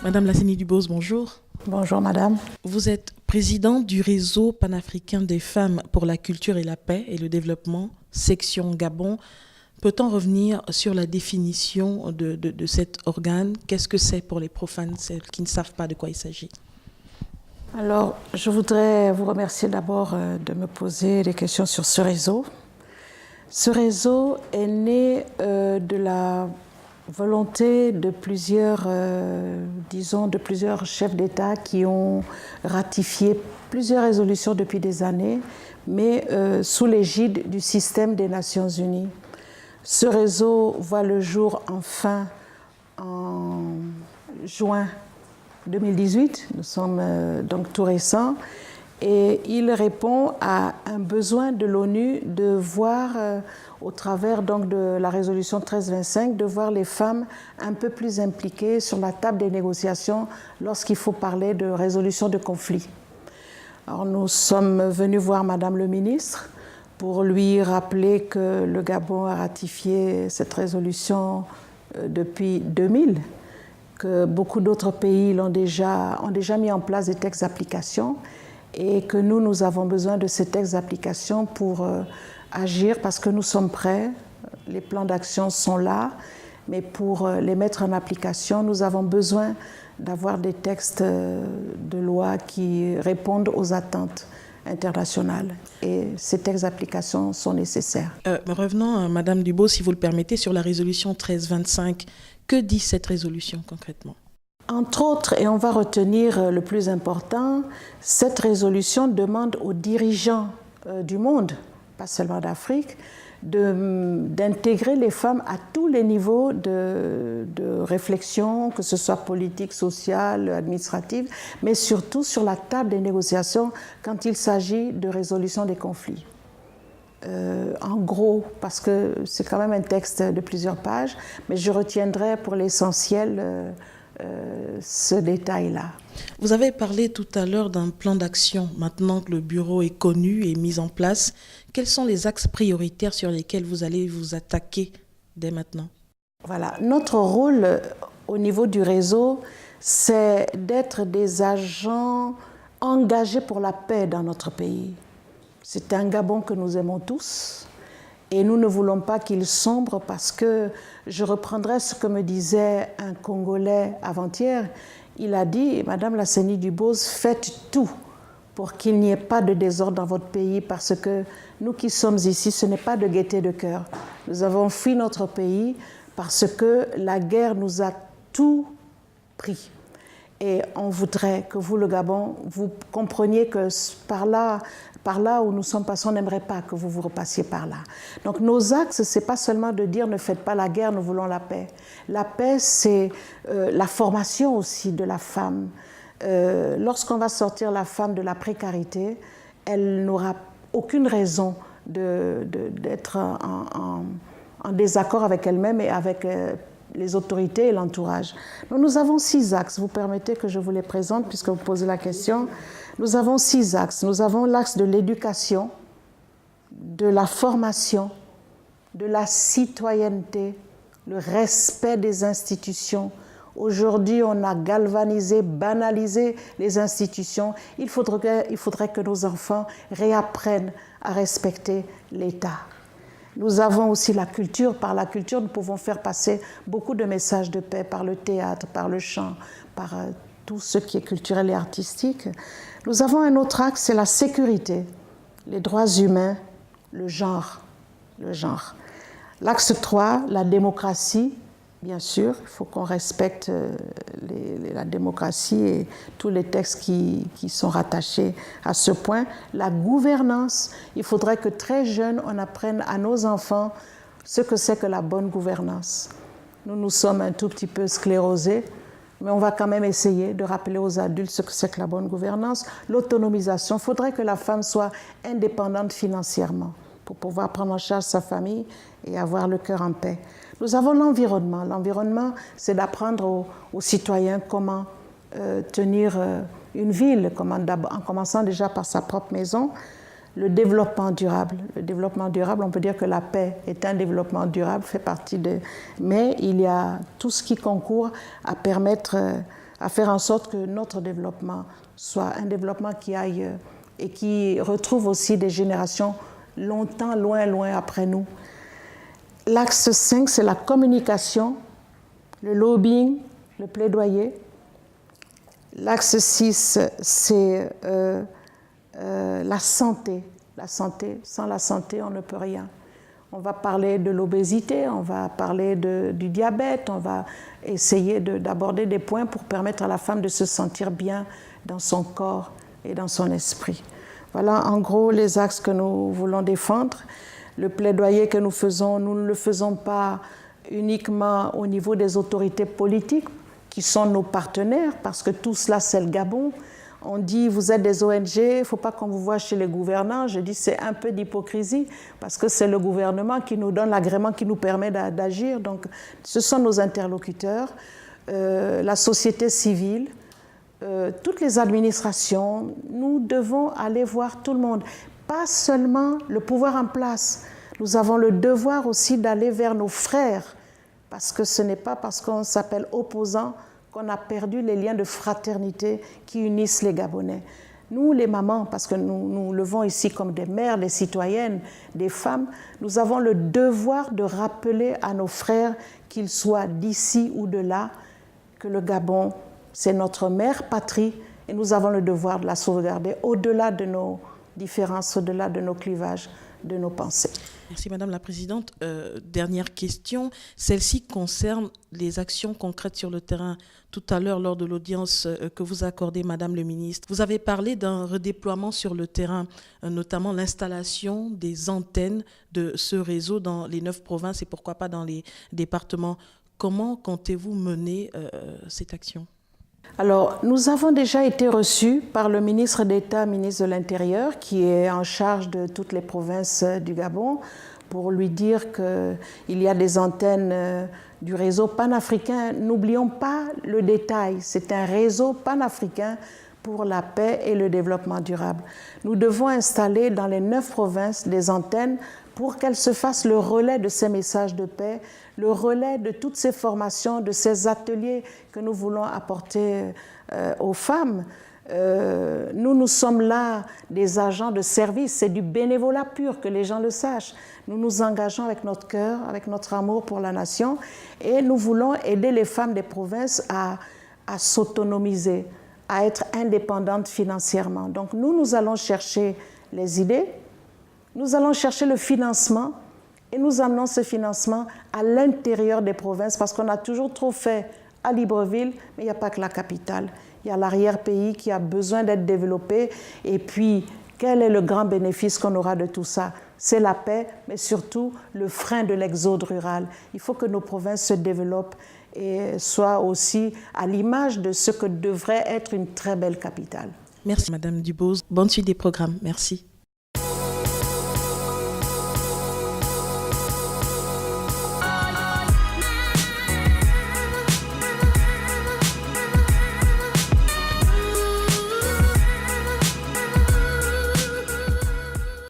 Madame Lasseni Dubose, bonjour. Bonjour madame. Vous êtes présidente du réseau panafricain des femmes pour la culture et la paix et le développement, section Gabon. Peut-on revenir sur la définition de cet organe? Qu'est-ce que c'est pour les profanes, celles qui ne savent pas de quoi il s'agit? Alors, je voudrais vous remercier d'abord de me poser des questions sur ce réseau. Ce réseau est né de la volonté de plusieurs, de plusieurs chefs d'État qui ont ratifié plusieurs résolutions depuis des années, mais sous l'égide du système des Nations Unies. Ce réseau voit le jour enfin en juin 2018, nous sommes donc tout récents, et il répond à un besoin de l'ONU de voir, au travers donc de la résolution 1325, de voir les femmes un peu plus impliquées sur la table des négociations lorsqu'il faut parler de résolution de conflits. Alors nous sommes venus voir Madame le ministre pour lui rappeler que le Gabon a ratifié cette résolution depuis 2000, que beaucoup d'autres pays ont déjà mis en place des textes d'application et que nous avons besoin de ces textes d'application pour agir parce que nous sommes prêts, les plans d'action sont là, mais pour les mettre en application, nous avons besoin d'avoir des textes de loi qui répondent aux attentes internationales. Et ces textes d'application sont nécessaires. Revenons, Madame Dubose, si vous le permettez, sur la résolution 1325. Que dit cette résolution concrètement? Entre autres, et on va retenir le plus important, cette résolution demande aux dirigeants du monde, pas seulement d'Afrique, d'intégrer les femmes à tous les niveaux de réflexion, que ce soit politique, sociale, administrative, mais surtout sur la table des négociations quand il s'agit de résolution des conflits. En gros, parce que c'est quand même un texte de plusieurs pages, mais je retiendrai pour l'essentiel ce détail-là. Vous avez parlé tout à l'heure d'un plan d'action. Maintenant que le bureau est connu et mis en place, quels sont les axes prioritaires sur lesquels vous allez vous attaquer dès maintenant? Voilà, notre rôle au niveau du réseau, c'est d'être des agents engagés pour la paix dans notre pays. C'est un Gabon que nous aimons tous et nous ne voulons pas qu'il sombre parce que je reprendrai ce que me disait un Congolais avant-hier. Il a dit, Madame Lasseni Dubose, faites tout pour qu'il n'y ait pas de désordre dans votre pays parce que nous qui sommes ici, ce n'est pas de gaieté de cœur. Nous avons fui notre pays parce que la guerre nous a tout pris. Et on voudrait que vous, le Gabon, vous compreniez que par là où nous sommes passés, on n'aimerait pas que vous repassiez par là. Donc nos axes, ce n'est pas seulement de dire ne faites pas la guerre, nous voulons la paix. La paix, c'est la formation aussi de la femme. Lorsqu'on va sortir la femme de la précarité, elle n'aura aucune raison d'être en désaccord avec elle-même et avec les autorités et l'entourage. Nous avons 6 axes. Vous permettez que je vous les présente puisque vous posez la question. Nous avons 6 axes. Nous avons l'axe de l'éducation, de la formation, de la citoyenneté, le respect des institutions. Aujourd'hui, on a galvanisé, banalisé les institutions. Il faudrait que nos enfants réapprennent à respecter l'État. Nous avons aussi la culture. Par la culture, nous pouvons faire passer beaucoup de messages de paix par le théâtre, par le chant, par tout ce qui est culturel et artistique. Nous avons un autre axe, c'est la sécurité, les droits humains, le genre. L'axe 3, la démocratie, bien sûr, il faut qu'on respecte la démocratie et tous les textes qui sont rattachés à ce point. La gouvernance, il faudrait que très jeunes, on apprenne à nos enfants ce que c'est que la bonne gouvernance. Nous sommes un tout petit peu sclérosés, mais on va quand même essayer de rappeler aux adultes ce que c'est que la bonne gouvernance. L'autonomisation, il faudrait que la femme soit indépendante financièrement pour pouvoir prendre en charge sa famille et avoir le cœur en paix. Nous avons l'environnement. L'environnement, c'est d'apprendre aux citoyens comment tenir une ville, en commençant déjà par sa propre maison. Le développement durable. Le développement durable, on peut dire que la paix est un développement durable, fait partie de... Mais il y a tout ce qui concourt à permettre à faire en sorte que notre développement soit un développement qui aille et qui retrouve aussi des générations longtemps, loin après nous. L'axe 5, c'est la communication, le lobbying, le plaidoyer. L'axe 6, c'est la santé. La santé, sans la santé, on ne peut rien. On va parler de l'obésité, on va parler du diabète, on va essayer d'aborder des points pour permettre à la femme de se sentir bien dans son corps et dans son esprit. Voilà en gros les axes que nous voulons défendre. Le plaidoyer que nous faisons, nous ne le faisons pas uniquement au niveau des autorités politiques qui sont nos partenaires, parce que tout cela c'est le Gabon. On dit, vous êtes des ONG, il ne faut pas qu'on vous voie chez les gouvernants. Je dis, c'est un peu d'hypocrisie, parce que c'est le gouvernement qui nous donne l'agrément qui nous permet d'agir. Donc, ce sont nos interlocuteurs, la société civile, toutes les administrations. Nous devons aller voir tout le monde, pas seulement le pouvoir en place. Nous avons le devoir aussi d'aller vers nos frères, parce que ce n'est pas parce qu'on s'appelle opposant qu'on a perdu les liens de fraternité qui unissent les Gabonais. Nous, les mamans, parce que nous levons ici comme des mères, des citoyennes, des femmes, nous avons le devoir de rappeler à nos frères, qu'ils soient d'ici ou de là, que le Gabon, c'est notre mère patrie et nous avons le devoir de la sauvegarder au-delà de nos différences, au-delà de nos clivages, de nos pensées. Merci Madame la Présidente. Dernière question, celle-ci concerne les actions concrètes sur le terrain. Tout à l'heure, lors de l'audience que vous accordez, Madame le Ministre, vous avez parlé d'un redéploiement sur le terrain, notamment l'installation des antennes de ce réseau dans les 9 provinces et pourquoi pas dans les départements. Comment comptez-vous mener cette action ? Alors, nous avons déjà été reçus par le ministre d'État, ministre de l'Intérieur, qui est en charge de toutes les provinces du Gabon, pour lui dire qu'il y a des antennes du réseau panafricain. N'oublions pas le détail, c'est un réseau panafricain pour la paix et le développement durable. Nous devons installer dans les 9 provinces des antennes pour qu'elles se fassent le relais de ces messages de paix, le relais de toutes ces formations, de ces ateliers que nous voulons apporter aux femmes. Nous sommes là des agents de service, c'est du bénévolat pur, que les gens le sachent. Nous nous engageons avec notre cœur, avec notre amour pour la nation et nous voulons aider les femmes des provinces à s'autonomiser, à être indépendantes financièrement. Donc nous allons chercher les idées, nous allons chercher le financement et nous amenons ce financement à l'intérieur des provinces parce qu'on a toujours trop fait à Libreville, mais il n'y a pas que la capitale. Il y a l'arrière-pays qui a besoin d'être développé. Et puis, quel est le grand bénéfice qu'on aura de tout ça ? C'est la paix, mais surtout le frein de l'exode rural. Il faut que nos provinces se développent et soient aussi à l'image de ce que devrait être une très belle capitale. Merci Madame Dubose. Bonne suite des programmes. Merci.